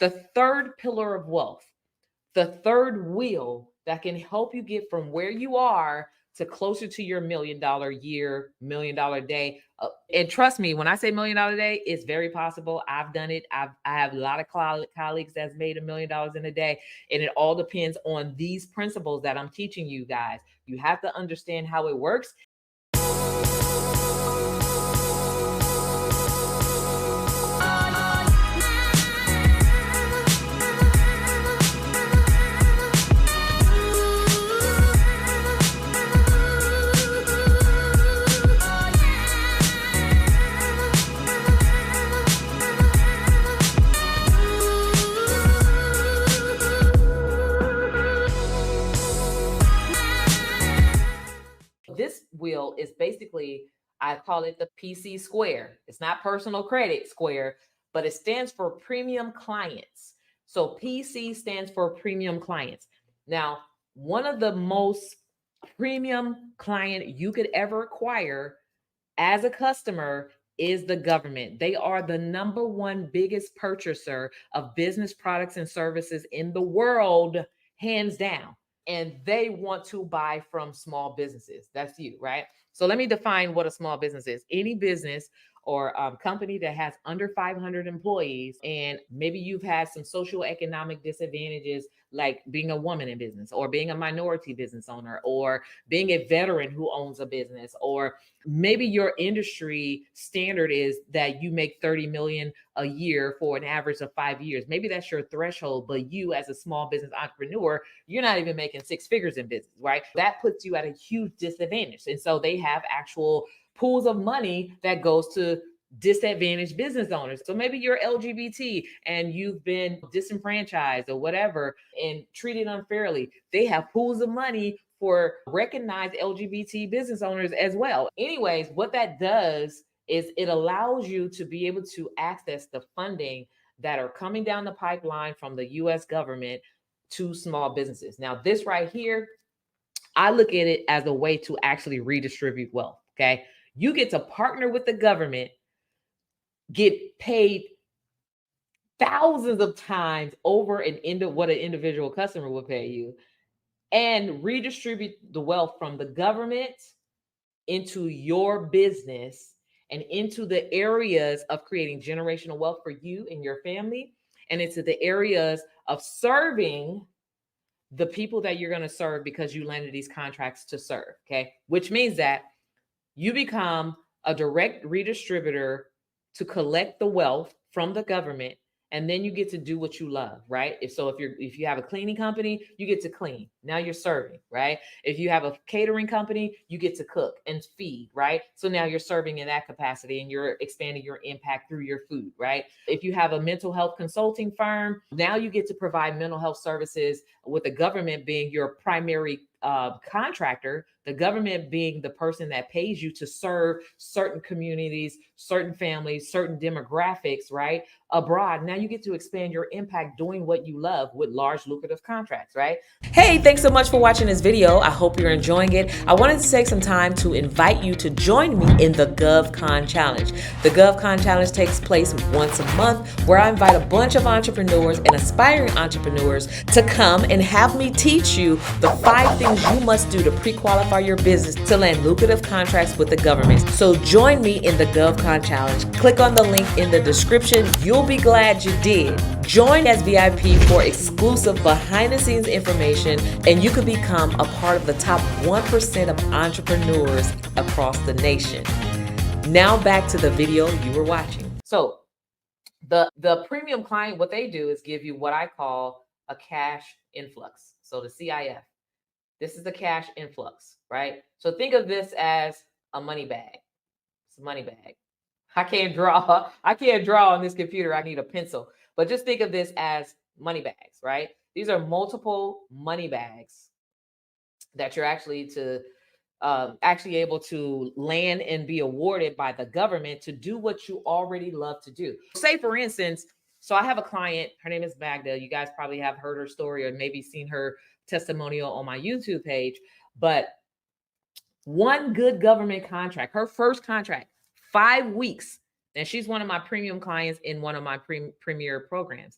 the third pillar of wealth, the third wheel that can help you get from where you are to closer to your $1 million year, $1 million day. And trust me, when I say $1 million a day, it's very possible. I've done it. I have a lot of colleagues that's made $1 million in a day. And it all depends on these principles that I'm teaching you guys. You have to understand how it works. This wheel is basically, I call it the PC square. It's not personal credit square, but it stands for premium clients. So PC stands for premium clients. Now, one of the most premium client you could ever acquire as a customer is the government. They are the number one biggest purchaser of business products and services in the world, hands down. And they want to buy from small businesses. That's you, right? So let me define what a small business is. Any business or company that has under 500 employees, and maybe you've had some social economic disadvantages, like being a woman in business, or being a minority business owner, or being a veteran who owns a business, or maybe your industry standard is that you make 30 million a year for an average of 5 years. Maybe that's your threshold, but you as a small business entrepreneur, you're not even making six figures in business, right? That puts you at a huge disadvantage. And so they have actual pools of money that goes to disadvantaged business owners. So maybe you're LGBT and you've been disenfranchised or whatever and treated unfairly. They have pools of money for recognized LGBT business owners as well. Anyways, what that does is it allows you to be able to access the funding that are coming down the pipeline from the US government to small businesses. Now, this right here, I look at it as a way to actually redistribute wealth. Okay. You get to partner with the government, get paid thousands of times over what an individual customer would pay you, and redistribute the wealth from the government into your business and into the areas of creating generational wealth for you and your family, and into the areas of serving the people that you're going to serve because you landed these contracts to serve. Okay. Which means that you become a direct redistributor to collect the wealth from the government, and then you get to do what you love, right? If you have a cleaning company, you get to clean. Now you're serving, right? If you have a catering company, you get to cook and feed, right? So now you're serving in that capacity and you're expanding your impact through your food, right? If you have a mental health consulting firm, now you get to provide mental health services with the government being your primary contractor, the government being the person that pays you to serve certain communities, certain families, certain demographics, right? Abroad. Now you get to expand your impact doing what you love with large lucrative contracts, right? Hey, thanks so much for watching this video. I hope you're enjoying it. I wanted to take some time to invite you to join me in the GovCon Challenge. The GovCon Challenge takes place once a month, where I invite a bunch of entrepreneurs and aspiring entrepreneurs to come and have me teach you the 5 things you must do to pre-qualify your business to land lucrative contracts with the government. So join me in the GovCon Challenge. Click on the link in the description. You'll be glad you did. Join as VIP for exclusive behind-the-scenes information, and you could become a part of the top 1% of entrepreneurs across the nation. Now back to the video you were watching. So the premium client, what they do is give you what I call a cash influx. So the CIF. This is the cash influx, right? So think of this as a money bag. It's a money bag. I can't draw on this computer. I need a pencil. But just think of this as money bags, right? These are multiple money bags that you're actually able to land and be awarded by the government to do what you already love to do. Say, for instance, so I have a client, her name is Magda. You guys probably have heard her story or maybe seen her testimonial on my YouTube page. But one good government contract, her first contract, 5 weeks. And she's one of my premium clients in one of my premier programs.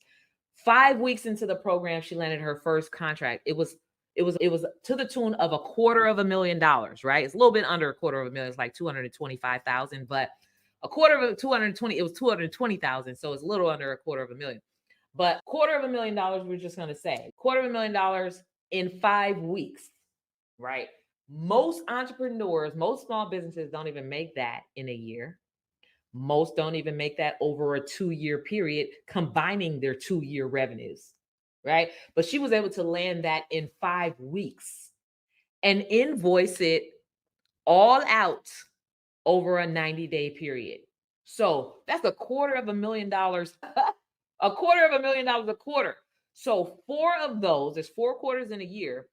5 weeks into the program, she landed her first contract. It was to the tune of $250,000, right? It's a little bit under $250,000. It's like 225,000, but a quarter of 220, it was 220,000. So it's a little under $250,000. But $250,000, we're just gonna say $250,000 in 5 weeks, right? Most entrepreneurs, most small businesses don't even make that in a year. Most don't even make that over a 2-year period, combining their 2-year revenues, right? But she was able to land that in 5 weeks and invoice it all out over a 90-day period. So that's $250,000, $250,000 a quarter. So 4 of those, there's 4 quarters in a year.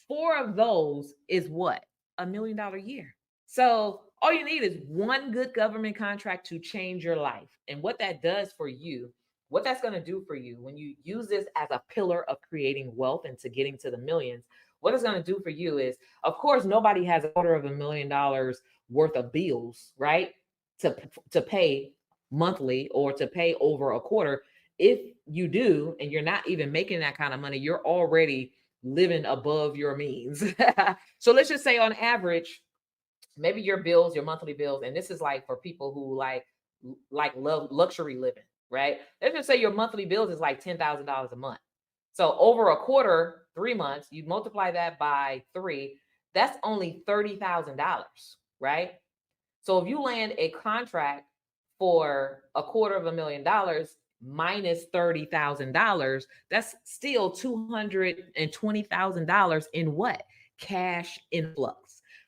4 of those is what? $1 million a year. So all you need is one good government contract to change your life. And what that does for you, what that's going to do for you when you use this as a pillar of creating wealth and to getting to the millions, what it's going to do for you is, of course, nobody has $250,000 worth of bills, right? To pay monthly or to pay over a quarter. If you do, and you're not even making that kind of money, you're already living above your means. So let's just say on average, maybe your bills, your monthly bills, and this is like for people who love luxury living, right? Let's just say your monthly bills is like $10,000 a month. So over a quarter, 3 months, you multiply that by 3, that's only $30,000, right? So if you land a contract for $250,000 minus $30,000, that's still $220,000 in what? Cash influx.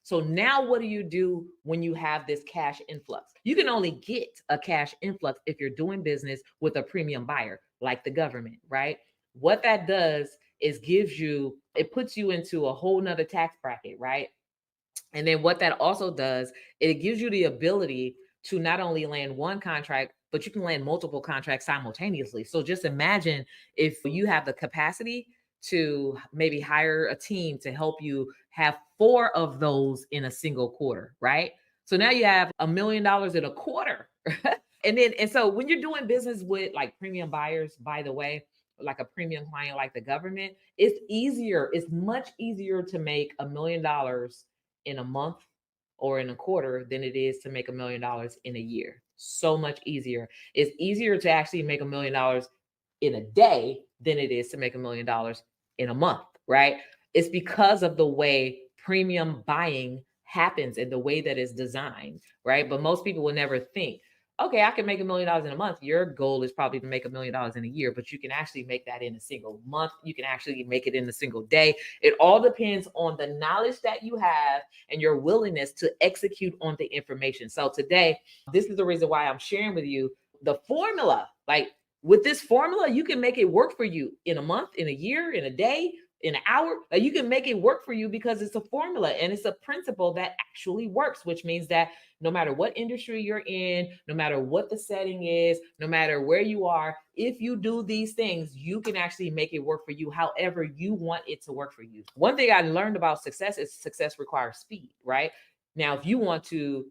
So now what do you do when you have this cash influx? You can only get a cash influx if you're doing business with a premium buyer like the government, right? What that does is it puts you into a whole nother tax bracket, right? And then what that also does, it gives you the ability to not only land one contract, but you can land multiple contracts simultaneously. So just imagine if you have the capacity to maybe hire a team to help you have 4 of those in a single quarter, right? So now you have $1 million in a quarter. And so when you're doing business with like premium buyers, by the way, like a premium client like the government, it's much easier to make $1 million in a month or in a quarter than it is to make $1 million in a year. So much easier. It's easier to actually make $1 million in a day than it is to make $1 million in a month, right? It's because of the way premium buying happens and the way that it's designed, right? But most people will never think, okay, I can make $1 million in a month. Your goal is probably to make $1 million in a year, but you can actually make that in a single month. You can actually make it in a single day. It all depends on the knowledge that you have and your willingness to execute on the information. So today, this is the reason why I'm sharing with you the formula. Like with this formula, you can make it work for you in a month, in a year, in a day, in an hour. Like you can make it work for you because it's a formula and it's a principle that actually works, which means that no matter what industry you're in, no matter what the setting is, no matter where you are, if you do these things, you can actually make it work for you however you want it to work for you. One thing I learned about success is success requires speed, right? Now, if you want to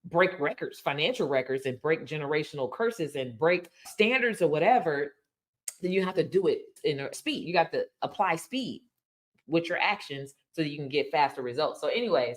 break records, financial records, and break generational curses and break standards or whatever, then you have to do it in a speed. You got to apply speed with your actions so that you can get faster results. So anyways,